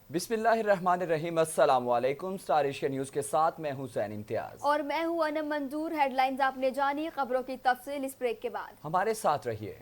बिस्मिल्लाहिर्रहमानिर्रहीम। अस्सलाम वालेकुम। स्टार एशिया न्यूज़ के साथ मैं हूं हुसैन इम्तियाज और मैं हूं अनम मंजूर। हेडलाइंस आपने जानी, खबरों की तफसील इस ब्रेक के बाद। हमारे साथ रहिए।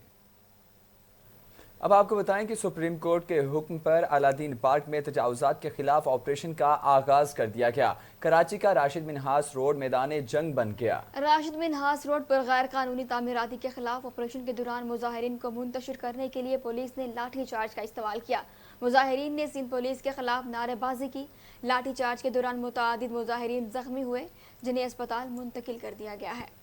अब आपको बताएं कि सुप्रीम कोर्ट के हुक्म पर अलादीन पार्क में तजावुजात के खिलाफ ऑपरेशन का आगाज कर दिया गया। कराची का राशिद मिन्हास रोड मैदान जंग बन गया। राशिद मिन्हास रोड पर गैर कानूनी तामीराती के खिलाफ ऑपरेशन के दौरान मुजाहिरीन को मुंतशिर करने के लिए पुलिस ने लाठी चार्ज का इस्तेमाल किया। मुजाहिरीन ने सिंध पुलिस के खिलाफ नारेबाजी की। लाठी चार्ज के दौरान मुतादिद मुजाहिरीन जख्मी हुए, जिन्हें अस्पताल मुंतकिल कर दिया गया है।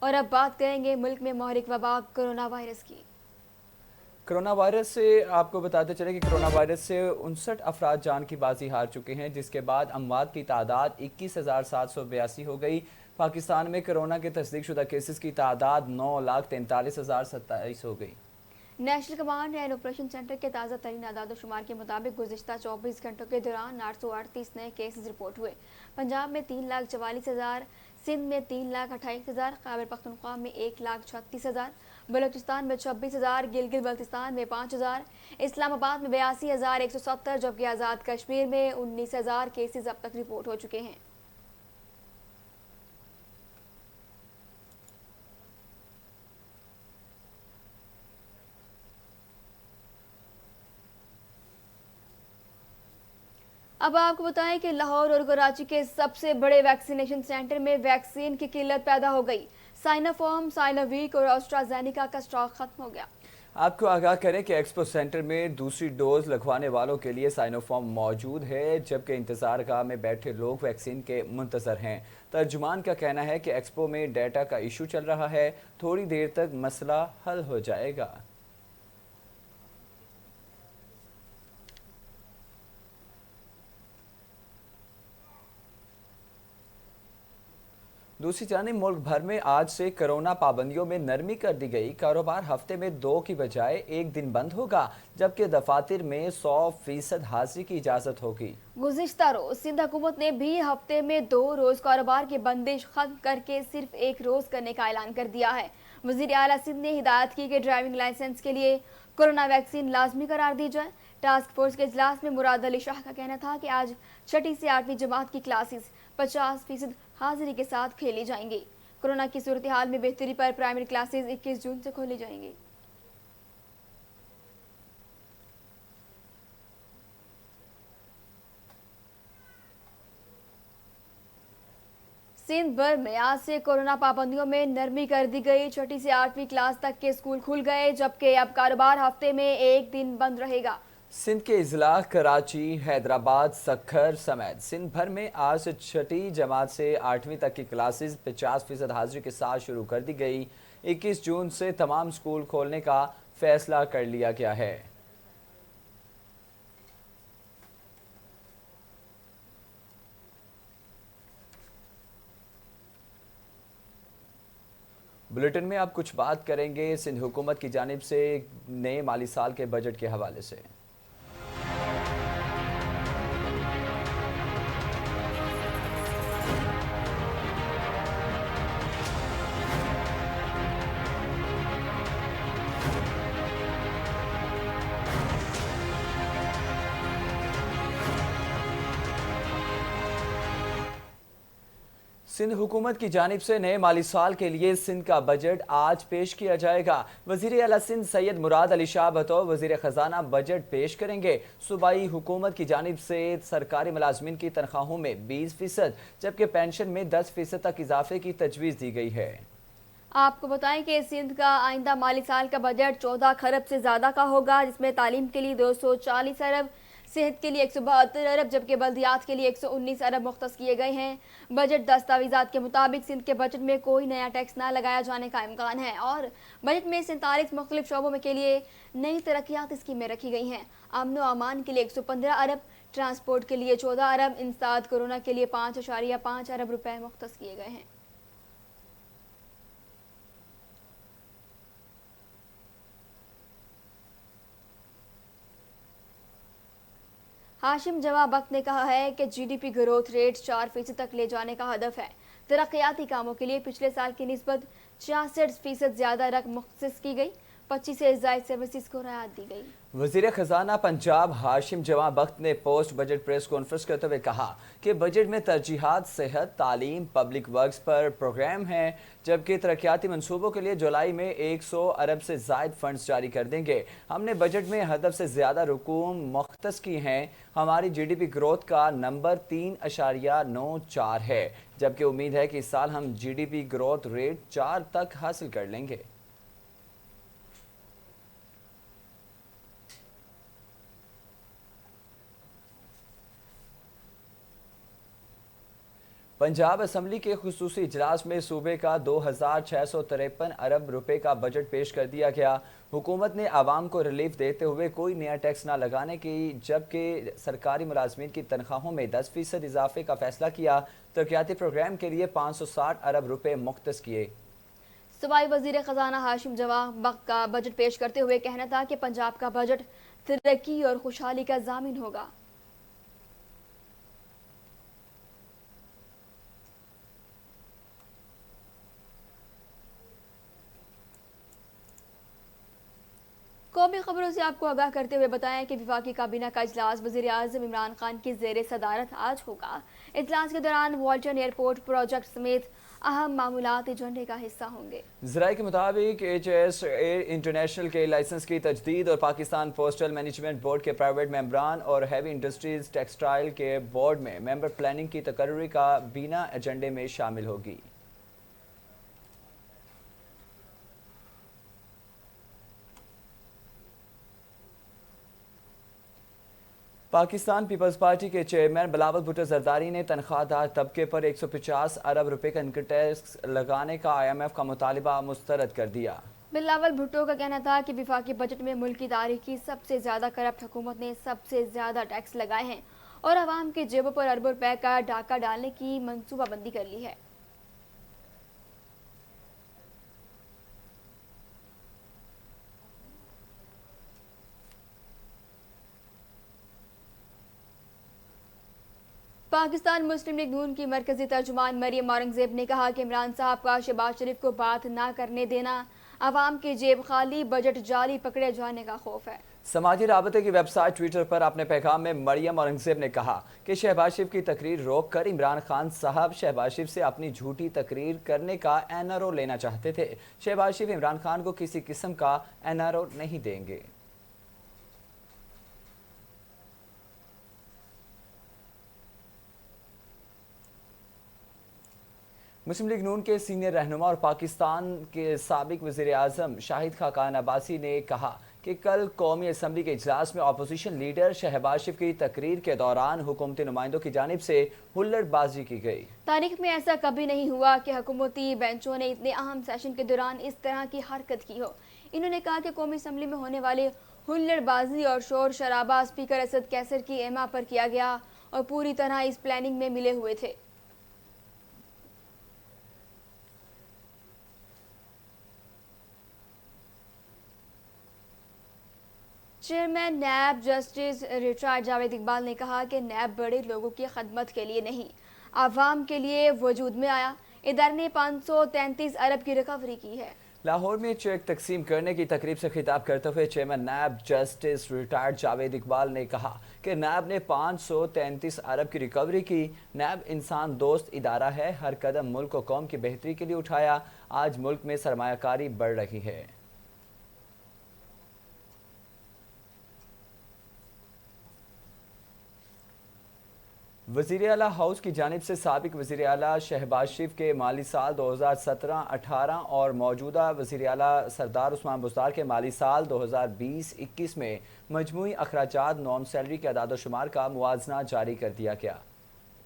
और अब बात करेंगे मुल्क में महरिक वबा कोरोना वायरस की। कोरोना वायरस से आपको बताते चले कि कोरोना वायरस से 59 अफराद जान की बाजी हार चुके हैं, जिसके बाद अमवात की तादाद 21,782 हो गई। पाकिस्तान में कोरोना के तस्दीक शुदा केसेस की तादाद 9,43,027 हो गई। National command and operation centre के ताज़ा तरीन आदादोशुमार के मुताबिक गुज़िश्ता 24 घंटों के दौरान 838 नए केसेस रिपोर्ट हुए। पंजाब में 3,44,000, सिंध में 3,28,000, खैबर पख्तूनख्वा में 1,36,000, बलूचिस्तान में 26,000, गिलगित बल्तिस्तान में 5,000, इस्लामाबाद में 82,170, जबकि आज़ाद कश्मीर में 19,000 केसेस अब तक रिपोर्ट हो चुके हैं। अब आपको बताएं कि लाहौर और कराची के सबसे बड़े वैक्सीनेशन सेंटर में वैक्सीन की किल्लत पैदा हो गई। साइनोफार्म, साइनोविक और एस्ट्राजेनेका का स्टॉक खत्म हो गया। आपको आगाह करें कि एक्सपो सेंटर में दूसरी डोज लगवाने वालों के लिए साइनोफार्म मौजूद है, जबकि इंतजार गाह में बैठे लोग वैक्सीन के मुंतजर हैं। तर्जुमान का कहना है कि एक्सपो में डेटा का इशू चल रहा है, थोड़ी देर तक मसला हल हो जाएगा। दूसरी जानिब मुल्क भर में आज से कोरोना पाबंदियों में नरमी कर दी गई। कारोबार हफ्ते में 2 की बजाय 1 दिन बंद होगा, जबकि दफातर में 100% हाजिरी की इजाज़त होगी। गुज़िश्ता रोज सिंध हुकूमत ने भी हफ्ते में 2 रोज कारोबार की बंदिश खत्म करके सिर्फ 1 रोज करने का ऐलान कर दिया है। वज़ीर आला सिंध ने हिदायत की कि ड्राइविंग लाइसेंस के लिए कोरोना वैक्सीन लाजमी करार दी जाए। टास्क फोर्स के इजलास में मुराद अली शाह का कहना था कि आज 6ठी से 8वीं जमात की क्लासेस 50% हाजिरी के साथ खेली जाएंगी। कोरोना की सूरत हाल में बेहतरी पर प्राइमरी क्लासेस 21 जून से खोली जाएंगी। सिंध भर में आज से कोरोना पाबंदियों में नरमी कर दी गई। 6ठी से 8वीं क्लास तक के स्कूल खुल गए, जबकि अब कारोबार हफ्ते में 1 दिन बंद रहेगा। सिंध के अजला कराची, हैदराबाद, सक्खर समेत सिंध भर में आज से 6ठी जमात से 8वीं तक की क्लासेस 50% हाजिरी के साथ शुरू कर दी गई। 21 जून से तमाम स्कूल खोलने का फैसला कर लिया गया है। बुलेटिन में आप कुछ बात करेंगे सिंध हुकूमत की जानिब से नए माली साल के बजट के हवाले से। सिंध हुकूमत की जानिब से नए माली साल के लिए सिंध का बजट आज पेश किया जाएगा। वज़ीर आला सिंध सैयद मुराद अली शाह बतौर वज़ीर ख़जाना बजट पेश करेंगे। सूबाई हुकूमत की जानिब से सरकारी मुलाजमिन की तनख्वाहों में 20%, जबकि पेंशन में 10% तक इजाफे की तजवीज़ दी गई है। आपको बताएं कि सिंध का आइंदा माली साल का बजट 14 खरब से ज़्यादा का होगा, जिसमें तालीम के लिए 240 अरब, सेहत के लिए 172 अरब, जबकि बल्दियात के लिए 119 अरब मुख्तस किए गए हैं। बजट दस्तावेजात के मुताबिक सिंध के बजट में कोई नया टैक्स न लगाया जाने का इम्कान है और बजट में 47 मुख्तलिफ शोबों के लिए नई तरक्यात स्कीमें रखी गई हैं। अमन व अमान के लिए 115 अरब, ट्रांसपोर्ट के लिए 14 अरब, इंसदाद कोरोना के लिए 5.5 अरब रुपए मुख्तस किए गए हैं। हाशिम जमा बख्त ने कहा है कि जीडीपी ग्रोथ रेट 4% तक ले जाने का हदफ है। तरक्याती कामों के लिए पिछले साल की निस्बत 66% ज्यादा रकम मुख्तस की गई। 25 से जायद सर्विसेज को रियायत दी गई। वज़ीर ख़ज़ाना पंजाब हाशिम जवां बख्त ने पोस्ट बजट प्रेस कॉन्फ्रेंस करते हुए कहा कि बजट में तरजीहात सेहत, तालीम, पब्लिक वर्क्स पर प्रोग्राम हैं, जबकि तरक्याती मंसूबों के लिए जुलाई में 100 अरब से ज़ायद फंड्स जारी कर देंगे। हमने बजट में हदफ से ज़्यादा रकूम मुख्तस की हैं। हमारी GDP ग्रोथ का नंबर 3.94 है, जबकि उम्मीद है कि इस साल हम GDP ग्रोथ रेट 4 तक हासिल कर लेंगे। पंजाब असम्बली के खुसूसी इजलास में सूबे का 2653 अरब रुपए का बजट पेश कर दिया गया। हुकूमत ने आवाम को रिलीफ देते हुए कोई नया टैक्स ना लगाने की, जबकि सरकारी मुलाजमीन की तनख्वाहों में 10% इजाफे का फैसला किया। तरक्याती प्रोग्राम के लिए 560 अरब रुपए मुख्तस किए। सूबाई वजीर खजाना हाशिम जवां बख्त का बजट पेश करते हुए कहना था कि पंजाब का बजट तरक्की और खुशहाली का जामिन होगा। कौमी खबरों से आपको आगाह करते हुए बताएं कि विफाकी काबीना का इजलास वज़ीर आज़म इमरान खान की ज़ेर सदारत आज होगा। इजलास के दौरान वाल्टन एयरपोर्ट प्रोजेक्ट समेत अहम मामूलात एजेंडे का हिस्सा होंगे। ज़राए के मुताबिक HSA इंटरनेशनल के लाइसेंस की तजदीद और पाकिस्तान पोस्टल मैनेजमेंट बोर्ड के प्राइवेट मेंबरान और हैवी इंडस्ट्रीज टेक्सटाइल के बोर्ड में मेंबर प्लानिंग की तकर्री का बीना एजेंडे में शामिल होगी। पाकिस्तान पीपल्स पार्टी के चेयरमैन बिलावल भुट्टो जरदारी ने तनख्वाहदार तबके पर 150 अरब रुपए का इनकम टैक्स लगाने का IMF का मुतालिबा मुस्तरद कर दिया। बिलावल भुट्टो का कहना था कि विफाकी बजट में मुल्क की तारीख की सबसे ज्यादा करप्ट हुकूमत ने सबसे ज्यादा टैक्स लगाए हैं और आवाम की जेबों पर अरबों रुपए का डाका डालने की मनसूबाबंदी कर ली है। पाकिस्तान मुस्लिम लीग नून की मरकजी तर्जुमान मरियम औरंगजेब ने कहा कि इमरान साहब का शहबाज शरीफ को बात ना करने देना, आवाम की जेब खाली, बजट जाली पकड़े जाने का खौफ है। समाजी राबते की वेबसाइट ट्विटर पर अपने पैगाम में मरियम औरंगजेब ने कहा कि शहबाज शरीफ की तकरीर रोक कर इमरान खान साहब शहबाज शरीफ से अपनी झूठी तकरीर करने का NRO लेना चाहते थे। शहबाज शरीफ इमरान खान को किसी किस्म का NRO नहीं देंगे। मुस्लिम लीग नून के सीनियर रहनुमा और पाकिस्तान के साबिक वज़ीर आज़म शाहिद खाकान अब्बासी ने कहा कि कल कौमी असम्बली के इजलास में अपोजिशन लीडर शहबाज शरीफ की तकरीर के दौरान हुकूमती नुमाइंदों की जानिब से हुल्लड़बाजी की गई। तारीख में ऐसा कभी नहीं हुआ कि हुकूमती बेंचों ने इतने अहम सेशन के दौरान इस तरह की हरकत की हो। इन्होंने कहा कि कौमी असम्बली में होने वाली हुल्लड़बाजी और शोर शराबा स्पीकर असद कैसर की एमा पर किया गया और पूरी तरह इस प्लानिंग में मिले हुए थे। Chairman NAB justice retired Javed Iqbal ने कहा कि नैब बड़े लोगों की खदमत के लिए नहीं, आवाम के लिए वजूद में आया। इदारे ने 533 अरब की रिकवरी की है। लाहौर में चेक तकसीम करने की तकरीब से खिताब करते हुए chairman NAB justice retired Javed Iqbal ने कहा कि नैब ने 533 अरब की रिकवरी की। नैब इंसान दोस्त इदारा है, हर कदम मुल्क और कौम की बेहतरी के लिए उठाया। आज मुल्क में सरमायाकारी बढ़ रही है। वज़ीर आला हाउस की जानिब से साबिक वज़ीर आला शहबाज शरीफ के माली साल 2017-18 और मौजूदा वज़ीर आला सरदार उस्मान बुज़दार के माली साल 2020-21 में मजमूई अखराजात नॉन सैलरी के अदाद-ओ-शुमार का मुआवजा जारी कर दिया गया।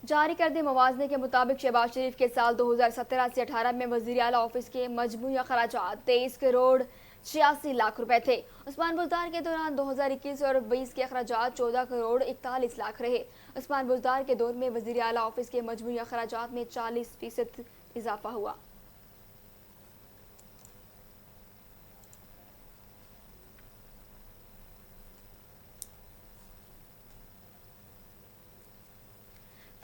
जारी करदे मुवाज़ने के मुताबिक शहबाज शरीफ के साल 2017 से 18 में वज़ीर आला ऑफिस के मजमूई अखराजात 23 करोड़ 86 लाख रुपए थे। उस्मान बुज़दार के दौरान 2021 और 20 के अखराजात 14 करोड़ 41 लाख रहे। उस्मान बुज़दार के दौर में वज़ीर आला ऑफिस के मजमूई अखराजात में 40% इजाफा हुआ।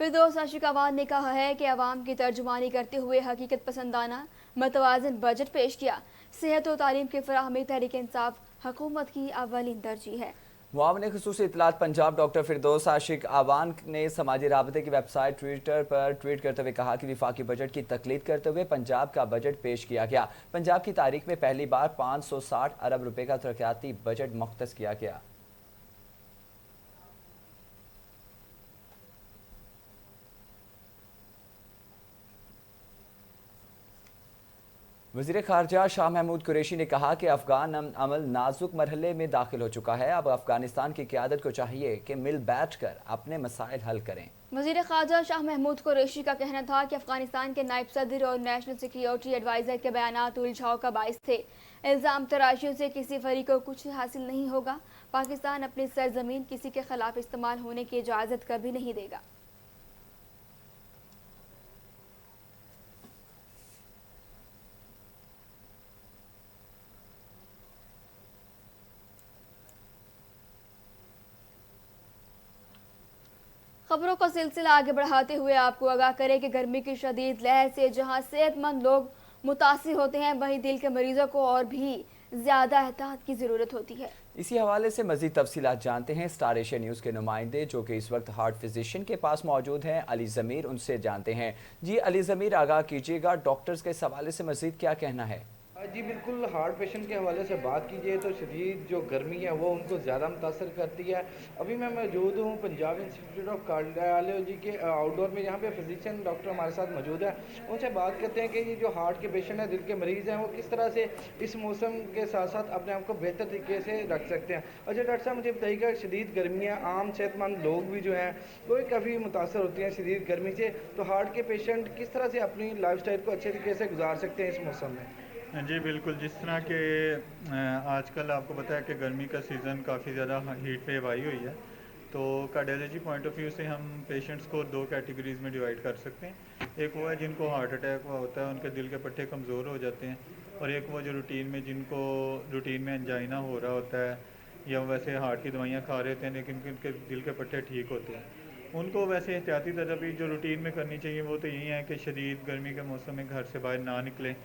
फिरदौस आशिक अवान ने कहा है कि अवाम की तर्जुमानी करते हुए हकीकत पसंदाना मतवाजन बजट पेश किया। सेहत और तालीम की फराहमी तहरीक इंसाफ हुकूमत की अव्वलीन तरजीह है। मुआवन खुसूसी इत्तलात पंजाब डॉक्टर फिरदौस आशिक आवान ने समाजी राबते की वेबसाइट ट्विटर पर ट्वीट करते हुए कहा कि विफाकी बजट की तकलीद करते हुए पंजाब का बजट पेश किया गया। पंजाब की तारीख में पहली बार 560 अरब रुपए का तरक्याती बजट मुख्तस किया गया। वज़ीर ख़ारजा शाह महमूद कुरैशी ने कहा कि अफ़गान अमल नाजुक मरहले में दाखिल हो चुका है। अब अफ़गानिस्तान की क़यादत को चाहिए कि मिल बैठ कर अपने मसाइल हल करें। वज़ीर ख़ारजा शाह महमूद कुरैशी का कहना था कि अफ़गानिस्तान के नायब सदर और नेशनल सिक्योरिटी एडवाइज़र के बयानात उलझाव का बाइस थे। इल्ज़ाम तराशियों से किसी फरीक को कुछ हासिल नहीं होगा। पाकिस्तान अपनी सरजमीन किसी के ख़िलाफ़ इस्तेमाल होने की इजाज़त कभी नहीं देगा। खबरों का सिलसिला आगे बढ़ाते हुए आपको आगाह करें कि गर्मी की शदीद लहर से जहां सेहतमंद लोग मुतासिर होते हैं, वहीं दिल के मरीजों को और भी ज़्यादा एहतियात की ज़रूरत होती है। इसी हवाले से मज़ीद तफसीलात जानते हैं स्टार एशिया न्यूज़ के नुमाइंदे जो कि इस वक्त हार्ट फिजिशियन के पास मौजूद हैं, अली ज़मीर। उनसे जानते हैं। जी अली ज़मीर, आगाह कीजिएगा, डॉक्टर्स के इस हवाले से मज़ीद क्या कहना है? जी बिल्कुल, हार्ट पेशेंट के हवाले से बात कीजिए तो शदीद जो गर्मी है वो उनको ज़्यादा मुतासर करती है। अभी मैं मौजूद हूँ पंजाब इंस्टीट्यूट ऑफ कार्डियोलॉजी के आउटडोर में, यहाँ पे फिजिशियन डॉक्टर हमारे साथ मौजूद है। उनसे बात करते हैं कि ये जो हार्ट के पेशेंट हैं, दिल के मरीज़ हैं, वो किस तरह से इस मौसम के साथ साथ अपने आप को बेहतर तरीके से रख सकते हैं। अच्छा डॉक्टर साहब, मुझे बताइएगा, शदीद गर्मी है, आम सेहतमंद लोग भी जो हैं वो भी काफ़ी मुतासर होती हैं शदीद गर्मी से, तो हार्ट के पेशेंट किस तरह से अपनी लाइफ स्टाइल को अच्छे तरीके से गुजार सकते हैं इस मौसम में? जी बिल्कुल, जिस तरह के आजकल आपको पता है कि गर्मी का सीज़न काफ़ी ज़्यादा हीट वेव आई हुई है, तो कार्डियोलॉजी पॉइंट ऑफ व्यू से हम पेशेंट्स को दो कैटेगरीज़ में डिवाइड कर सकते हैं। एक वो है जिनको हार्ट अटैक होता है, उनके दिल के पट्टे कमज़ोर हो जाते हैं, और एक वो जो रूटीन में जिनको रूटीन में एंजाइना हो रहा होता है या वैसे हार्ट की दवाइयाँ खा रहे होते हैं लेकिन उनके दिल के पट्टे ठीक होते हैं। उनको वैसे एहतियाती तदाबीर जो रूटीन में करनी चाहिए वो तो यही है कि शदीद गर्मी के मौसम में घर से बाहर ना निकलें,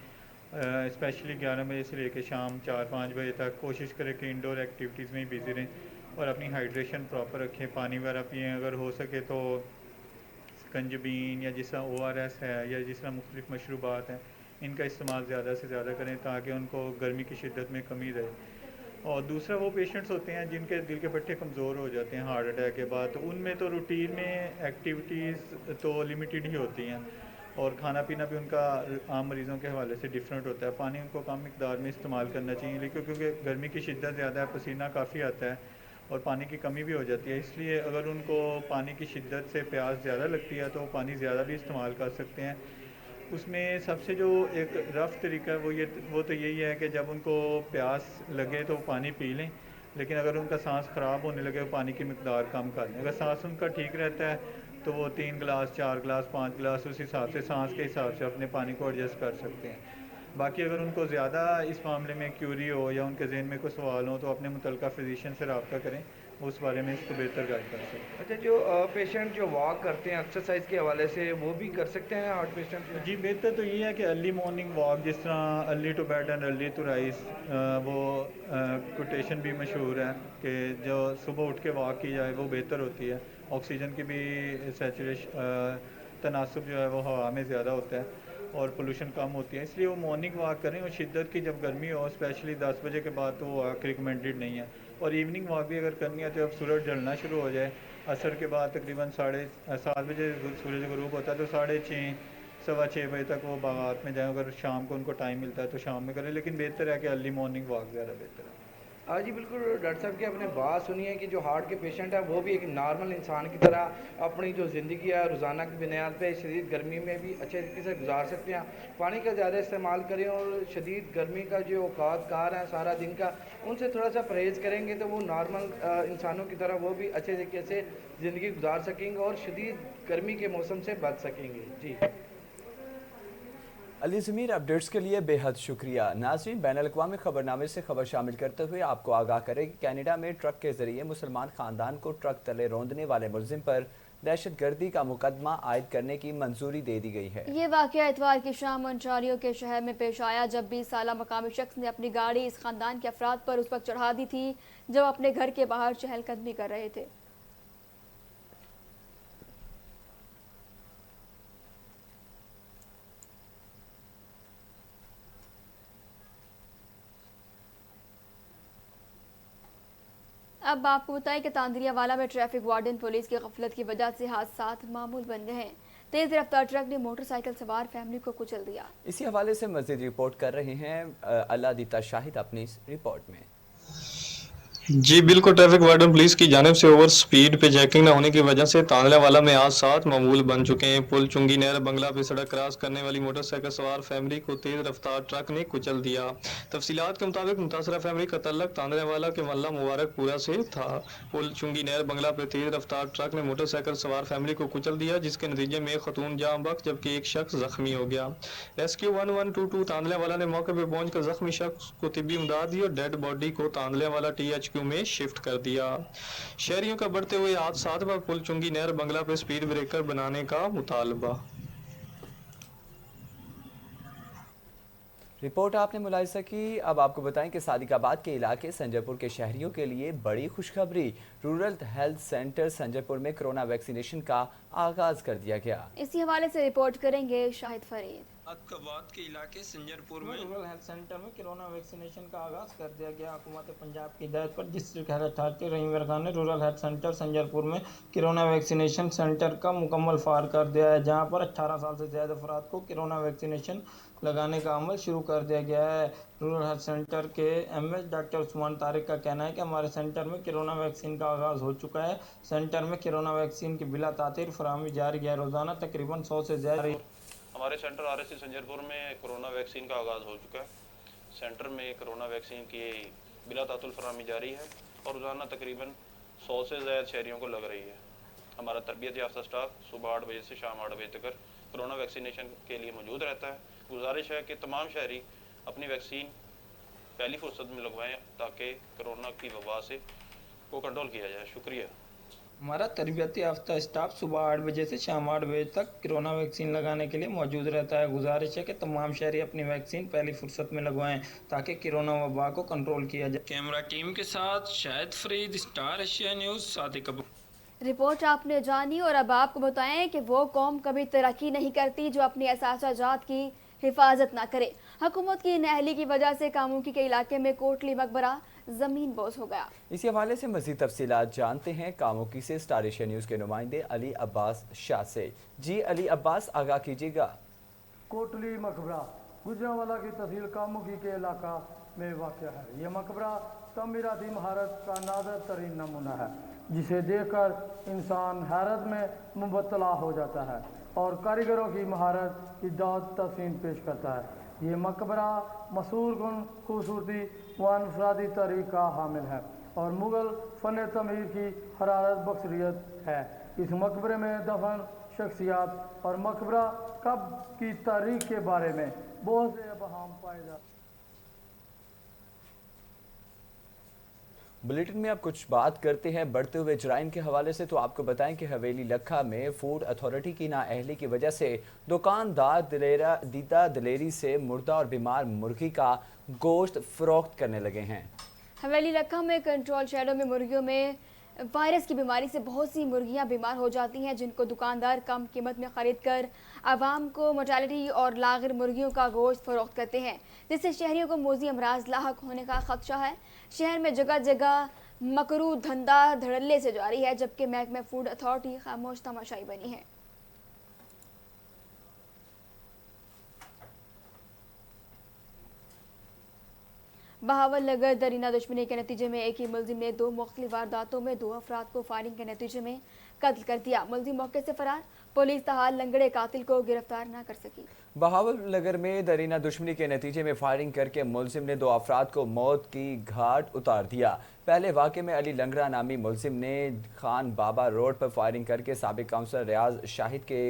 स्पेशली 11 बजे से लेकर शाम 4-5 बजे तक कोशिश करें कि इंडोर एक्टिविटीज़ में ही बिज़ी रहें और अपनी हाइड्रेशन प्रॉपर रखें, पानी वगैरह पिएँ, अगर हो सके तो स्कंजबीन या जिस तरह ORS है या जिस तरह मुख्तलिफ़ मशरूबात हैं, इनका इस्तेमाल ज़्यादा से ज़्यादा करें ताकि उनको गर्मी की शिद्दत में कमी रहे। और दूसरा वो पेशेंट्स होते हैं जिनके दिल के पट्टे कमज़ोर हो जाते हैं हार्ट अटैक के बाद, तो उनमें तो रूटीन में एक्टिविटीज़ तो लिमिटेड ही होती हैं और खाना पीना भी उनका आम मरीज़ों के हवाले से डिफरेंट होता है। पानी उनको कम मिकदार में इस्तेमाल करना चाहिए, लेकिन क्योंकि गर्मी की शिद्दत ज़्यादा है, पसीना काफ़ी आता है और पानी की कमी भी हो जाती है, इसलिए अगर उनको पानी की शिद्दत से प्यास ज़्यादा लगती है तो वो पानी ज़्यादा भी इस्तेमाल कर सकते हैं। उसमें सबसे जो एक रफ़ तरीका है वो तो यही है कि जब उनको प्यास लगे तो वो पानी पी लें, लेकिन अगर उनका सांस ख़राब होने लगे तो पानी की मिकदार कम कर लें। अगर सांस उनका ठीक रहता है तो वो 3 गिलास, 4 गिलास, 5 गिलास उस हिसाब से सांस के हिसाब से अपने पानी को एडजस्ट कर सकते हैं। बाकी अगर उनको ज़्यादा इस मामले में क्यूरी हो या उनके जहन में कोई सवाल हो तो अपने मुतल्लिका फिजिशियन से रब्ता करें, उस बारे में इसको बेहतर गाइड कर सकते हैं। अच्छा, जो पेशेंट जो वॉक करते हैं एक्सरसाइज के हवाले से, वो भी कर सकते हैं हार्ट पेशेंट? जी बेहतर तो ये है कि अर्ली मॉर्निंग वॉक, जिस तरह early to bed and early to rise, वो कोटेशन भी मशहूर है कि जो सुबह उठ के वॉक की जाए वो बेहतर होती है। ऑक्सीजन की भी सैचुरेशन तनासब जो है वो हवा में ज़्यादा होता है और पोल्यूशन कम होती है, इसलिए वो मॉर्निंग वॉक करें। और शिद्दत की जब गर्मी हो स्पेशली 10 बजे के बाद तो वॉक रिकमेंडेड नहीं है। और इवनिंग वॉक भी अगर करनी है तो जब सूरज ढलना शुरू हो जाए, असर के बाद तकरीबन 7:30 बजे सूरज गुरूब होता है तो 6:30 6:15 बजे तक वो बागात में जाएँ। अगर शाम को उनको टाइम मिलता है तो शाम में करें, लेकिन बेहतर है कि अर्ली मॉर्निंग वॉक ज़्यादा बेहतर है। जी बिल्कुल, डॉक्टर साहब की आपने बात सुनी है कि जो हार्ट के पेशेंट है वो भी एक नॉर्मल इंसान की तरह अपनी जो ज़िंदगी है रोज़ाना की बुनियाद पे शदीद गर्मी में भी अच्छे तरीके से गुजार सकते हैं। पानी का ज़्यादा इस्तेमाल करें और शदीद गर्मी का जो औकात कार हैं सारा दिन का, उनसे थोड़ा सा परहेज़ करेंगे तो वो नॉर्मल इंसानों की तरह वो भी अच्छे तरीके से ज़िंदगी गुजार सकेंगे और शदीद गर्मी के मौसम से बच सकेंगे। जी अली ज़मीर, अपडेट्स के लिए बेहद शुक्रिया। नाज़रीन, बैनुल-अक़वामी खबरनामे से खबर शामिल करते हुए आपको आगाह करें कि कनाडा में ट्रक के ज़रिए मुसलमान ख़ानदान को ट्रक तले रौंदने वाले मुलजिम पर दहशत गर्दी का मुकदमा आयद करने की मंजूरी दे दी गई है। ये वाकया इतवार की शाम ओंटारियो के शहर में पेश आया, जब 20 साला मकामी शख्स ने अपनी गाड़ी इस खानदान के अफराद पर उस वक्त चढ़ा दी थी जब अपने घर के बाहर चहलकदमी कर रहे थे। अब आपको बताएं कि तांदरियावाला में ट्रैफिक वार्डन पुलिस की गफलत की वजह से हादसात मामूल बन गए हैं। तेज रफ्तार ट्रक ने मोटरसाइकिल सवार फैमिली को कुचल दिया। इसी हवाले से मजीद रिपोर्ट कर रहे हैं अल्लादीता शाहिद अपनी इस रिपोर्ट में। जी बिल्कुल, ट्रैफिक वार्डन पुलिस की जानिब से ओवर स्पीड पे चेकिंग न होने की वजह से तांदरावाला में आज 7 मामूल बन चुके हैं। पुल चुंगी नहर बंगला पे सड़क क्रॉस करने वाली मोटरसाइकिल सवार फैमिली को तेज रफ्तार ट्रक ने कुचल दिया। तफसीलात के मुताबिक मुतासरा फैमिली का तल्लक तांदरावाला के मोहल्ला मुबारकपुरा से था। पुल चुंगी नहर बंगला पे तेज रफ्तार ट्रक ने मोटरसाइकिल सवार फैमिली को कुचल दिया, जिसके नतीजे में एक खतून जाँ बख्श जबकि एक शख्स जख्मी हो गया। रेस्क्यू 1122 तांदरावाला ने मौके पर पहुंचकर जख्मी शख्स को तिब्बी इमदाद दी और डेड बॉडी को तांदरावाला THQ में शिफ्ट कर दिया। शहरियों का बढ़ते हुए हादसात पर पुल चुंगी नहर बंगला पे स्पीड ब्रेकर बनाने का मुतालबा। रिपोर्ट आपने मुलाहिजा की। अब आपको बताएं कि सादिकाबाद के इलाके संजरपुर के शहरियों के लिए बड़ी खुशखबरी। रूरल हेल्थ सेंटर संजरपुर में कोरोना वैक्सीनेशन का आगाज कर दिया गया। इसी हवाले से रिपोर्ट करेंगे शाहिद फरीद। सादिकाबाद के इलाके संजरपुर में रूरल हेल्थ सेंटर में कोरोना वैक्सीनेशन का आगाज कर दिया गया। हुकूमत पंजाब की हिदायत पर डिस्ट्रिक्ट हेल्थ अथॉरिटी रहीम खान ने रूरल हेल्थ सेंटर संजरपुर में कोरोना वैक्सीनेशन सेंटर का मुकम्मल फार कर दिया है, जहां पर 18 साल से ज़्यादा अफराद को कोरोना वैक्सीनेशन लगाने का अमल शुरू कर दिया गया है। रूरल हेल्थ सेंटर के MS डॉक्टर उस्मान तारिक का कहना है कि हमारे सेंटर में कोरोना वैक्सीन का आगाज़ हो चुका है। सेंटर में कोरोना वैक्सीन की बिला तातीर फराहमी जारी है। रोज़ाना तकरीबन 100 से ज़्यादा हमारे सेंटर RSC संजरपुर में कोरोना वैक्सीन का आगाज़ हो चुका है। सेंटर में कोरोना वैक्सीन की बिला तातुल फराहमी जारी है और रोज़ाना तकरीबन 100 से ज़्यादा शहरियों को लग रही है। हमारा तरबियत याफ्ता स्टाफ सुबह 8 बजे से शाम 8 बजे तक कोरोना वैक्सीनेशन के लिए मौजूद रहता है। गुजारिश है कि तमाम शहरी अपनी वैक्सीन पहली फुर्सत में लगवाएं ताकि कोरोना की वबा से को कंट्रोल किया जाए। शुक्रिया। हमारा तरबियत याफ्ता स्टाफ सुबह 8 बजे से शाम 8 बजे तक कोरोना वैक्सीन लगाने के लिए मौजूद रहता है। गुजारिश है कि तमाम शहरी अपनी वैक्सीन पहली फुर्सत में लगवाएं ताकि कोरोना वबा को कंट्रोल किया जाए। कैमरा टीम के साथ Shahid Farid, star Asia news, Sadiqabad. Report आपने जानी और अब आपको बताएं कि वो कौम कभी तरक्की नहीं करती जो अपनी असासाजात की हिफाजत ना करे। हुकूमत की नाअहली की वजह से कामुकी के इलाके में कोटली मकबरा जमीन बोझ हो गया। इसी हवाले से मजीद तफसीलात जानते हैं कामुकी से स्टार एशिया न्यूज़ के नुमाइंदे अली अब्बास शाह से। जी अली अब्बास, आगाह कीजिएगा। कोटली मकबरा गुजरांवाला की तहसील कामुकी के इलाका में वाक़ है। ये मकबरा तमीराती महारत का नादर तरीन नमूना है, जिसे देखकर इंसान हैरत में मुबतला हो जाता है और कारीगरों की महारत की दाद तस्वीर पेश करता है। ये मकबरा मशहूर गुण खूबसूरती व अनफरादी तारीख का हामिल है और मुग़ल फ़न तमीर की हरारत बख्शरियत है। इस मकबरे में दफन शख्सियात और मकबरा कब की तारीख के बारे में बहुत से अबहाम पाए जाते हैं। बुलेटिन में अब कुछ बात करते हैं बढ़ते हुए जराइम के हवाले से। तो आपको बताएं कि हवेली लखा में फूड अथॉरिटी की नाअहली की वजह से दुकानदार दीदा दिलेरी से मुर्दा और बीमार मुर्गी का गोश्त फरोख्त करने लगे हैं। हवेली लखा में कंट्रोल शेडो में मुर्गियों में वायरस की बीमारी से बहुत सी मुर्गियां बीमार हो जाती हैं, जिनको दुकानदार कम कीमत में ख़रीद कर आवाम को मोर्टेलिटी और लागिर मुर्गियों का गोश्त फरोख्त करते हैं, जिससे शहरियों को मोजी अमराज लाहक होने का खदशा है। शहर में जगह जगह मकरू धंधा धड़ल्ले से जारी है, जबकि महकमा फूड अथॉरिटी खामोश तमाशाई बनी है। बहावल नगर दरीना दुश्मनी के नतीजे में एक ही मुलजिम ने 2 मुख्तलिफ वारदातों में 2 अफराद को फायरिंग के नतीजे में कत्ल कर दिया। मुलजिम मौके से फरार, पुलिस तहाल लंगड़े कातिल को गिरफ्तार न कर सकी। बहावल नगर में दरीना दुश्मनी के नतीजे में फायरिंग करके मुलजिम ने 2 अफराद को मौत की घाट उतार दिया। पहले वाक़े में अली लंगड़ा नामी मुलजिम ने खान बाबा रोड पर फायरिंग करके साबिक काउंसलर रियाज शाहिद के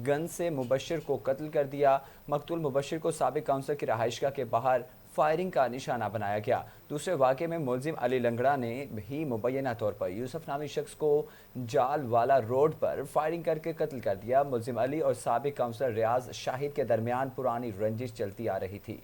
गन से मुबशिर को कत्ल कर दिया। मकतूल मुबशिर को साबिक काउंसलर की रहायशगाह के बाहर فائرنگ کا نشانہ بنایا گیا۔ دوسرے واقعے میں ملزم علی لنگڑا نے بھی مبینہ طور پر یوسف نامی شخص کو جال والا روڈ پر فائرنگ کر کے قتل کر دیا۔ ملزم علی اور سابق کونسلر ریاض شاہد کے درمیان پرانی رنجش چلتی آ رہی تھی۔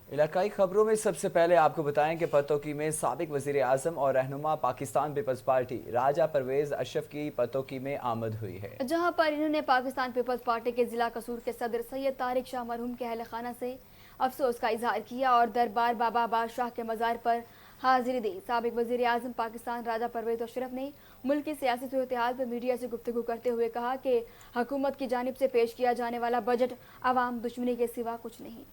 علاقائی خبروں میں سب سے پہلے آپ کو بتائیں کہ پتوکی میں سابق وزیر اعظم اور رہنما پاکستان پیپلز پارٹی راجہ پرویز اشرف کی پتوکی میں آمد ہوئی ہے، جہاں پر انہوں نے پاکستان پیپلز پارٹی کے ضلع قصور کے صدر سید طارق شاہ مرحوم کے اہل خانہ سے افسوس کا اظہار کیا اور دربار بابا بادشاہ کے مزار پر حاضری دی۔ سابق وزیر اعظم پاکستان راجہ پرویز اشرف نے ملک کی سیاسی صورتحال پر میڈیا سے گفتگو کرتے ہوئے کہا کہ حکومت کی جانب سے پیش کیا جانے والا بجٹ عوام دشمنی کے سوا کچھ نہیں۔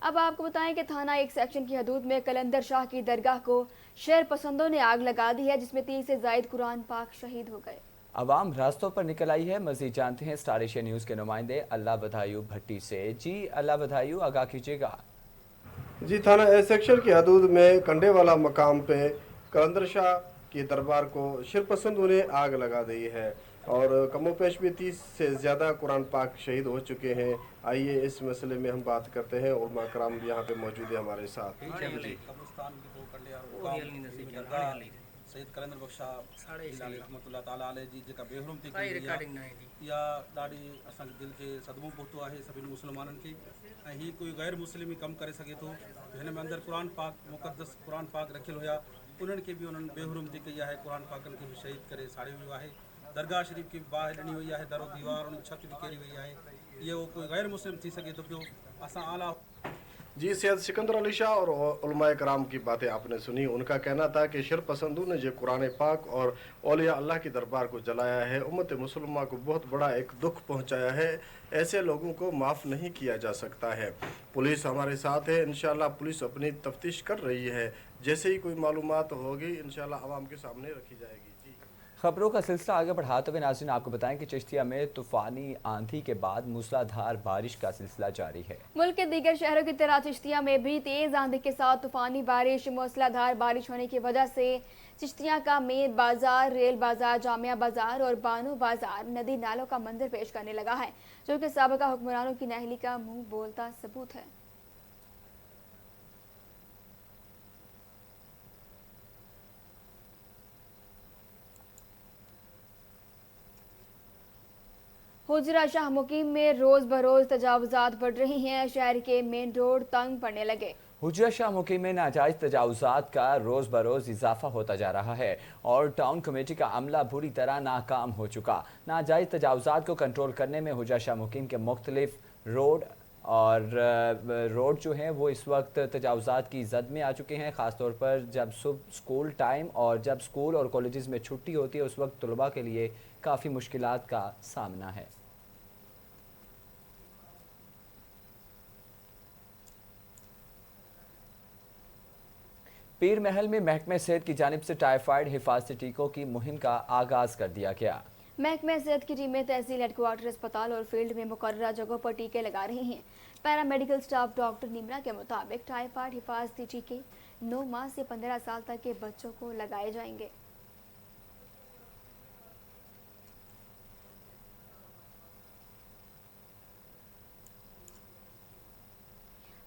اب آپ کو بتائیں کہ تھانہ ایک سیکشن کی حدود میں کلندر شاہ کی درگاہ کو شہر پسندوں نے آگ لگا دی ہے، جس میں 30 سے زائد قرآن پاک شہید ہو گئے۔ عوام راستوں پر نکل آئی ہے۔ مزید جانتے ہیں اسٹار ایشیا نیوز کے نمائندے اللہ بدھائیو بھٹی سے۔ جی اللہ بدھائیو، آگاہ کیجیے گا۔ جی، تھانہ اے سیکشن کی حدود میں کنڈے والا مقام پہ کلندر شاہ کی دربار کو شرپسندوں نے آگ لگا دی ہے اور کم و پیش بھی 30 سے زیادہ قرآن پاک شہید ہو چکے ہیں۔ آئیے اس مسئلے میں ہم بات کرتے ہیں، علماء کرام بھی یہاں پہ موجود ہیں ہمارے ساتھ۔ سید کلندر بخش رحمۃ اللہ تعالیٰ علیہ جی جا بےحرم تھی یا ॾाढी असांखे दिलि खे सदमो पहुतो आहे सभिनी मुस्लमाननि खे। ऐं हीअ कोई गैर मुस्लिम कमु करे सघे थो। हिन में अंदरि क़ुर पाक मुक़दस क़ुर पाक रखियल हुया, उन्हनि खे बि उन्हनि बेहुरम थी कई आहे, क़ुर पाकनि खे बि शहीद करे साड़ियो वियो आहे। दरगाह शरीफ़ की बाहि ॾिनी वई आहे, दरो दीवार उन छत बि केरी वई आहे। इहो कोई गैर मुस्लिम थी सघे थो पियो। असां आला جی، سید سکندر علی شاہ اور علماء کرام کی باتیں آپ نے سنی۔ ان کا کہنا تھا کہ شر پسندوں نے جو قرآن پاک اور اولیاء اللہ کی دربار کو جلایا ہے، امت مسلمہ کو بہت بڑا ایک دکھ پہنچایا ہے۔ ایسے لوگوں کو معاف نہیں کیا جا سکتا ہے۔ پولیس ہمارے ساتھ ہے، انشاءاللہ پولیس اپنی تفتیش کر رہی ہے۔ جیسے ہی کوئی معلومات ہوگی انشاءاللہ عوام کے سامنے رکھی جائے گی۔ خبروں کا سلسلہ آگے بڑھاتے ہوئے ناظرین آپ کو بتائیں کہ چشتیہ میں طوفانی آندھی کے بعد موسلا دھار بارش کا سلسلہ جاری ہے۔ ملک کے دیگر شہروں کی طرح چشتیہ میں بھی تیز آندھی کے ساتھ طوفانی بارش، موسلا دھار بارش ہونے کی وجہ سے چشتیہ کا مین بازار، ریل بازار، جامعہ بازار اور بانو بازار ندی نالوں کا منظر پیش کرنے لگا ہے، جو کہ سابقہ حکمرانوں کی نااہلی کا منہ بولتا ثبوت ہے۔ حجرہ شاہ مقیم میں روز بروز تجاوزات بڑھ رہی ہیں، شہر کے مین روڈ تنگ پڑنے لگے۔ حجرہ شاہ مقیم میں ناجائز تجاوزات کا روز بروز اضافہ ہوتا جا رہا ہے اور ٹاؤن کمیٹی کا عملہ بری طرح ناکام ہو چکا۔ ناجائز تجاوزات کو کنٹرول کرنے میں حجرہ شاہ مقیم کے مختلف روڈ جو ہیں وہ اس وقت تجاوزات کی زد میں آ چکے ہیں، خاص طور پر جب صبح سکول ٹائم اور جب سکول اور کالجز میں چھٹی ہوتی ہے، اس وقت طلباء کے لیے کافی مشکلات کا سامنا ہے۔ پیر محل میں محکمہ صحت کی جانب سے ٹائیفائیڈ حفاظتی ٹیکوں کی مہم کا آغاز کر دیا گیا۔ محکمہ صحت کی ٹیمیں تحصیل ہیڈ کوارٹر اسپتال اور فیلڈ میں مقررہ جگہوں پر ٹیکے لگا رہی ہیں۔ پیرا میڈیکل سٹاف ڈاکٹر نمرا کے مطابق ٹائیفائیڈ حفاظتی ٹیکے 9 ماہ سے 15 سال تک کے بچوں کو لگائے جائیں گے۔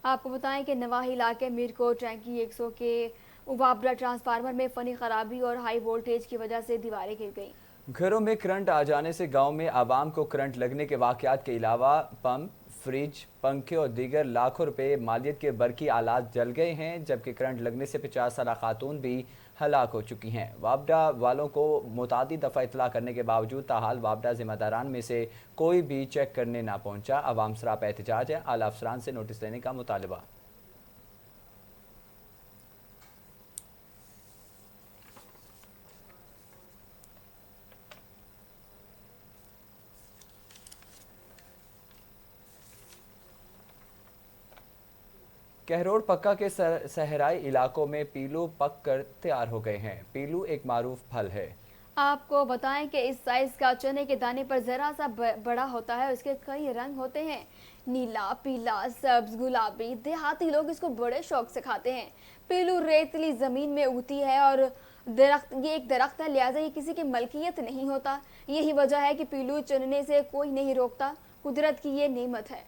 آپ کو بتائیں کہ نواحی علاقے میرکوٹ ٹینکی 100 کے وابرا ٹرانسفارمر میں فنی خرابی اور ہائی وولٹیج کی وجہ سے دیواریں گر گئیں۔ گھروں میں کرنٹ آ جانے سے گاؤں میں عوام کو کرنٹ لگنے کے واقعات کے علاوہ پمپ، فریج، پنکھے اور دیگر لاکھوں روپے مالیت کے برقی آلات جل گئے ہیں، جبکہ کرنٹ لگنے سے 50 سالہ خاتون بھی ہلاک ہو چکی ہیں۔ وابڈا والوں کو متعدد دفعہ اطلاع کرنے کے باوجود تاحال وابڈا ذمہ داران میں سے کوئی بھی چیک کرنے نہ پہنچا۔ عوام سراپا احتجاج ہے، اعلیٰ افسران سے نوٹس لینے کا مطالبہ۔ کہروڑ پکا کے صحرائی علاقوں میں پیلو پک کر تیار ہو گئے ہیں۔ پیلو ایک معروف پھل ہے۔ आपको बताएं कि इस साइज का चने के दाने पर जरा सा बड़ा होता है। इसके कई रंग होते हैं, नीला, पीला, सब्ज, गुलाबी। देहाती लोग इसको बड़े शौक से खाते हैं। पीलू रेतली जमीन में उगती है और ये एक दरख्त है, लिहाजा ये किसी की मलकियत नहीं होता। यही वजह है कि पीलू चुनने से कोई नहीं रोकता। कुदरत की ये नेमत है।